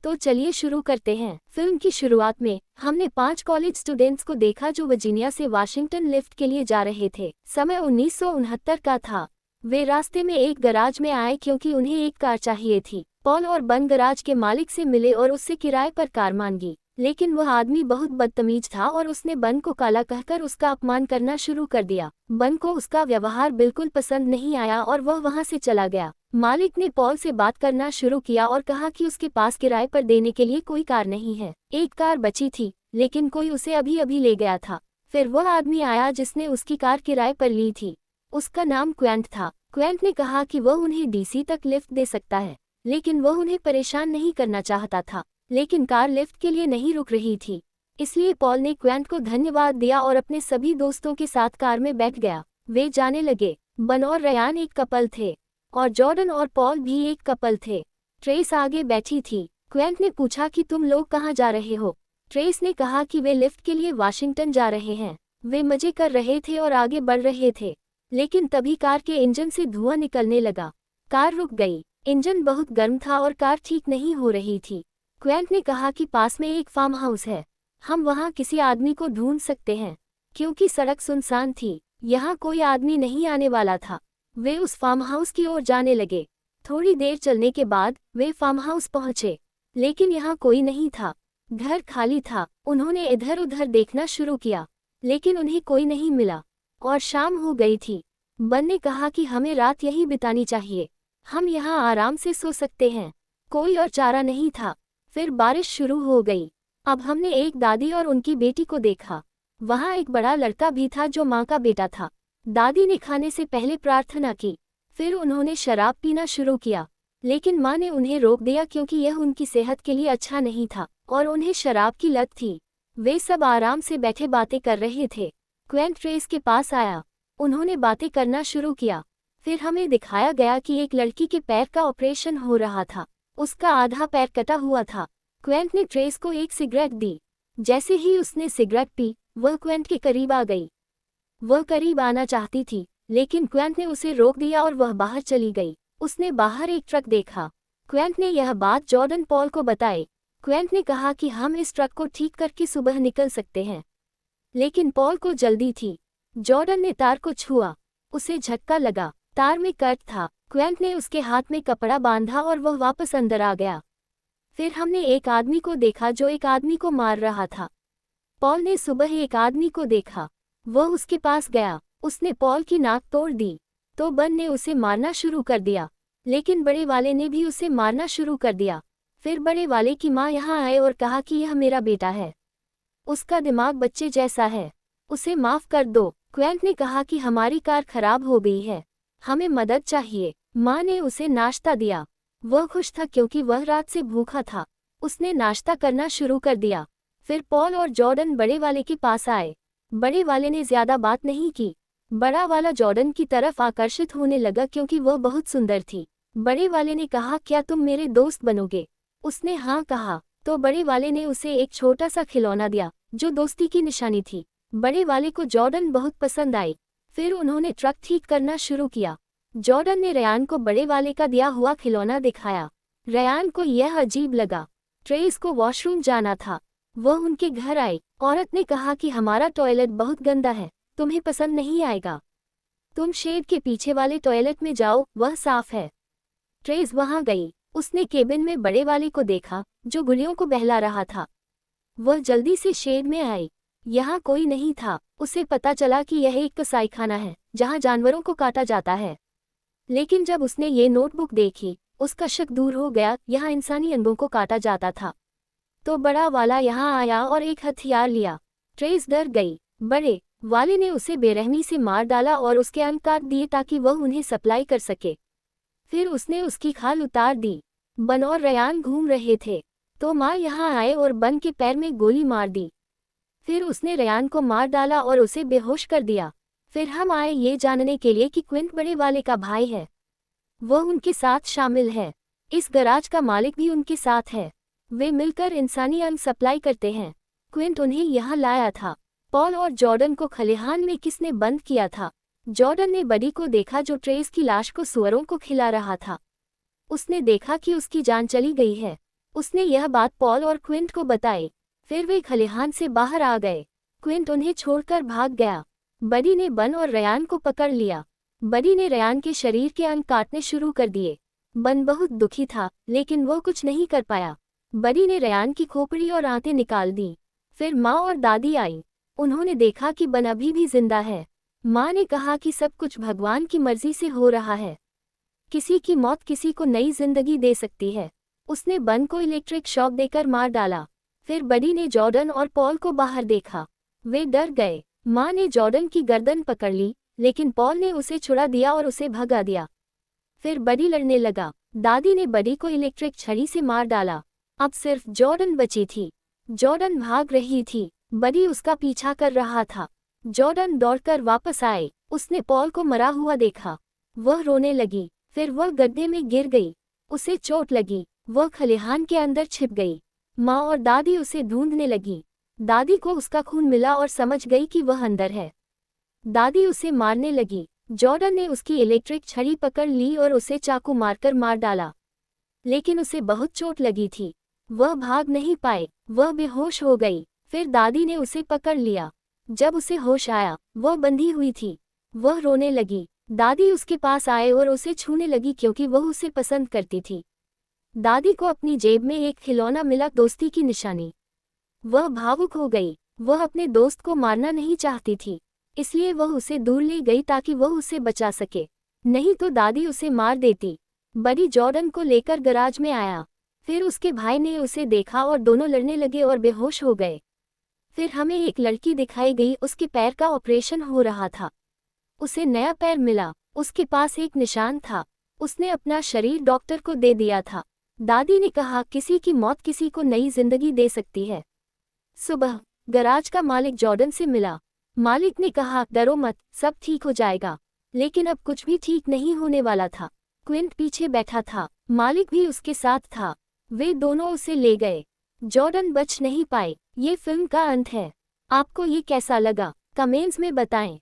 तो चलिए शुरू करते हैं। फिल्म की शुरुआत में हमने 5 कॉलेज स्टूडेंट्स को देखा जो वर्जीनिया से वाशिंगटन लिफ्ट के लिए जा रहे थे। समय 1969 का था। वे रास्ते में एक गराज में आए क्योंकि उन्हें एक कार चाहिए थी। पॉल और बन गराज के मालिक से मिले और उससे किराए पर कार मांगी, लेकिन वह आदमी बहुत बदतमीज था और उसने बन को काला कहकर उसका अपमान करना शुरू कर दिया। बन को उसका व्यवहार बिल्कुल पसंद नहीं आया और वह वहां से चला गया। मालिक ने पॉल से बात करना शुरू किया और कहा कि उसके पास किराए पर देने के लिए कोई कार नहीं है। एक कार बची थी, लेकिन कोई उसे अभी अभी ले गया था। फिर वह आदमी आया जिसने उसकी कार किराए पर ली थी। उसका नाम क्वेंट था। क्वेंट ने कहा कि वह उन्हें डीसी तक लिफ्ट दे सकता है, लेकिन वह उन्हें परेशान नहीं करना चाहता था। लेकिन कार लिफ्ट के लिए नहीं रुक रही थी, इसलिए पॉल ने क्वेंट को धन्यवाद दिया और अपने सभी दोस्तों के साथ कार में बैठ गया। वे जाने लगे। बन और रयान एक कपल थे और जॉर्डन और पॉल भी एक कपल थे। ट्रेस आगे बैठी थी। क्वेंट ने पूछा कि तुम लोग कहाँ जा रहे हो। ट्रेस ने कहा कि वे लिफ्ट के लिए वाशिंगटन जा रहे हैं। वे मजे कर रहे थे और आगे बढ़ रहे थे, लेकिन तभी कार के इंजन से धुआं निकलने लगा। कार रुक गई। इंजन बहुत गर्म था और कार ठीक नहीं हो रही थी। क्वेंट ने कहा कि पास में एक फार्म हाउस है, हम वहां किसी आदमी को ढूंढ सकते हैं। क्योंकि सड़क सुनसान थी, यहाँ कोई आदमी नहीं आने वाला था। वे उस फार्म हाउस की ओर जाने लगे। थोड़ी देर चलने के बाद वे फार्म हाउस पहुंचे, लेकिन यहाँ कोई नहीं था। घर खाली था। उन्होंने इधर उधर देखना शुरू किया, लेकिन उन्हें कोई नहीं मिला और शाम हो गई थी। बन ने कहा कि हमें रात यहीं बितानी चाहिए, हम यहाँ आराम से सो सकते हैं। कोई और चारा नहीं था। फिर बारिश शुरू हो गई। अब हमने एक दादी और उनकी बेटी को देखा। वहाँ एक बड़ा लड़का भी था जो माँ का बेटा था। दादी ने खाने से पहले प्रार्थना की, फिर उन्होंने शराब पीना शुरू किया, लेकिन माँ ने उन्हें रोक दिया क्योंकि यह उनकी सेहत के लिए अच्छा नहीं था और उन्हें शराब की लत थी। वे सब आराम से बैठे बातें कर रहे थे। क्वेंट ट्रेस के पास आया। उन्होंने बातें करना शुरू किया। फिर हमें दिखाया गया कि एक लड़की के पैर का ऑपरेशन हो रहा था। उसका आधा पैर कटा हुआ था। क्वेंट ने ट्रेस को एक सिगरेट दी। जैसे ही उसने सिगरेट पी, वह क्वेंट के करीब आ गई। वह करीब आना चाहती थी, लेकिन क्वेंट ने उसे रोक दिया और वह बाहर चली गई। उसने बाहर एक ट्रक देखा। क्वेंट ने यह बात जॉर्डन पॉल को बताई। क्वेंट ने कहा कि हम इस ट्रक को ठीक करके सुबह निकल सकते हैं, लेकिन पॉल को जल्दी थी। जॉर्डन ने तार को छुआ। उसे झटका लगा। तार में कट था। क्वेंट ने उसके हाथ में कपड़ा बांधा और वह वापस अंदर आ गया। फिर हमने एक आदमी को देखा जो एक आदमी को मार रहा था। पॉल ने सुबह एक आदमी को देखा। वह उसके पास गया। उसने पॉल की नाक तोड़ दी, तो बन ने उसे मारना शुरू कर दिया, लेकिन बड़े वाले ने भी उसे मारना शुरू कर दिया। फिर बड़े वाले की माँ यहाँ आए और कहा कि यह मेरा बेटा है, उसका दिमाग बच्चे जैसा है, उसे माफ कर दो। क्वेंट ने कहा कि हमारी कार खराब हो गई है, हमें मदद चाहिए। माँ ने उसे नाश्ता दिया। वह खुश था क्योंकि वह रात से भूखा था। उसने नाश्ता करना शुरू कर दिया। फिर पॉल और जॉर्डन बड़े वाले के पास आए। बड़े वाले ने ज्यादा बात नहीं की। बड़ा वाला जॉर्डन की तरफ आकर्षित होने लगा क्योंकि वह बहुत सुंदर थी। बड़े वाले ने कहा, क्या तुम मेरे दोस्त बनोगे? उसने हाँ कहा, तो बड़े वाले ने उसे एक छोटा सा खिलौना दिया जो दोस्ती की निशानी थी। बड़े वाले को जॉर्डन बहुत पसंद आई। फिर उन्होंने ट्रक ठीक करना शुरू किया। जॉर्डन ने रयान को बड़े वाले का दिया हुआ खिलौना दिखाया। रयान को यह अजीब लगा। ट्रेस को वॉशरूम जाना था। वह उनके घर आई। औरत ने कहा कि हमारा टॉयलेट बहुत गंदा है, तुम्हें पसंद नहीं आएगा, तुम शेड के पीछे वाले टॉयलेट में जाओ, वह साफ है। ट्रेस वहां गई। उसने केबिन में बड़े वाले को देखा जो गुड़ियों को बहला रहा था। वह जल्दी से शेड में आई। यहाँ कोई नहीं था। उसे पता चला कि यह एक कसाईखाना है जहाँ जानवरों को काटा जाता है। लेकिन जब उसने ये नोटबुक देखी, उसका शक दूर हो गया। यहाँ इंसानी अंगों को काटा जाता था। तो बड़ा वाला यहाँ आया और एक हथियार लिया। ट्रेस डर गई। बड़े वाले ने उसे बेरहमी से मार डाला और उसके अंग काट दिए ताकि वह उन्हें सप्लाई कर सके। फिर उसने उसकी खाल उतार दी। बन और रयान घूम रहे थे, तो माँ यहाँ आए और बन के पैर में गोली मार दी। फिर उसने रयान को मार डाला और उसे बेहोश कर दिया। फिर हम आए ये जानने के लिए कि क्विंट बड़े वाले का भाई है। वह उनके साथ शामिल है। इस गराज का मालिक भी उनके साथ है। वे मिलकर इंसानी अंग सप्लाई करते हैं। क्विंट उन्हें यहाँ लाया था। पॉल और जॉर्डन को खलिहान में किसने बंद किया था? जॉर्डन ने बडी को देखा जो ट्रेस की लाश को सुअरों को खिला रहा था। उसने देखा कि उसकी जान चली गई है। उसने यह बात पॉल और क्विंट को बताई। फिर वे खलिहान से बाहर आ गए। क्विंट उन्हें छोड़कर भाग गया। बडी ने बन और रयान को पकड़ लिया। बडी ने रयान के शरीर के अंग काटने शुरू कर दिए। बन बहुत दुखी था, लेकिन वो कुछ नहीं कर पाया। बडी ने रयान की खोपड़ी और आंतें निकाल दी। फिर माँ और दादी आई। उन्होंने देखा कि बन अभी भी जिंदा है। माँ ने कहा कि सब कुछ भगवान की मर्जी से हो रहा है। किसी की मौत किसी को नई जिंदगी दे सकती है। उसने बन को इलेक्ट्रिक शॉक देकर मार डाला। फिर बडी ने जॉर्डन और पॉल को बाहर देखा। वे डर गए। माँ ने जॉर्डन की गर्दन पकड़ ली, लेकिन पॉल ने उसे छुड़ा दिया और उसे भगा दिया। फिर बडी लड़ने लगा। दादी ने बडी को इलेक्ट्रिक छड़ी से मार डाला। अब सिर्फ जॉर्डन बची थी। जॉर्डन भाग रही थी। बडी उसका पीछा कर रहा था। जॉर्डन दौड़कर वापस आए। उसने पॉल को मरा हुआ देखा। वह रोने लगी। फिर वह गड्ढे में गिर गई। उसे चोट लगी। वह खलिहान के अंदर छिप गई। माँ और दादी उसे ढूंढने लगी। दादी को उसका खून मिला और समझ गई कि वह अंदर है। दादी उसे मारने लगी। जॉर्डन ने उसकी इलेक्ट्रिक छड़ी पकड़ ली और उसे चाकू मारकर मार डाला, लेकिन उसे बहुत चोट लगी थी। वह भाग नहीं पाए। वह बेहोश हो गई। फिर दादी ने उसे पकड़ लिया। जब उसे होश आया, वह बंधी हुई थी। वह रोने लगी। दादी उसके पास आए और उसे छूने लगी क्योंकि वह उसे पसंद करती थी। दादी को अपनी जेब में एक खिलौना मिला, दोस्ती की निशानी। वह भावुक हो गई। वह अपने दोस्त को मारना नहीं चाहती थी, इसलिए वह उसे दूर ले गई ताकि वह उसे बचा सके, नहीं तो दादी उसे मार देती। बड़ी जॉर्डन को लेकर गराज में आया। फिर उसके भाई ने उसे देखा और दोनों लड़ने लगे और बेहोश हो गए। फिर हमें एक लड़की दिखाई गई। उसके पैर का ऑपरेशन हो रहा था। उसे नया पैर मिला। उसके पास एक निशान था। उसने अपना शरीर डॉक्टर को दे दिया था। दादी ने कहा, किसी की मौत किसी को नई जिंदगी दे सकती है। सुबह गराज का मालिक जॉर्डन से मिला। मालिक ने कहा, डरो मत, सब ठीक हो जाएगा। लेकिन अब कुछ भी ठीक नहीं होने वाला था। क्विंट पीछे बैठा था। मालिक भी उसके साथ था। वे दोनों उसे ले गए। जॉर्डन बच नहीं पाए। ये फिल्म का अंत है। आपको ये कैसा लगा, कमेंट्स में बताएं।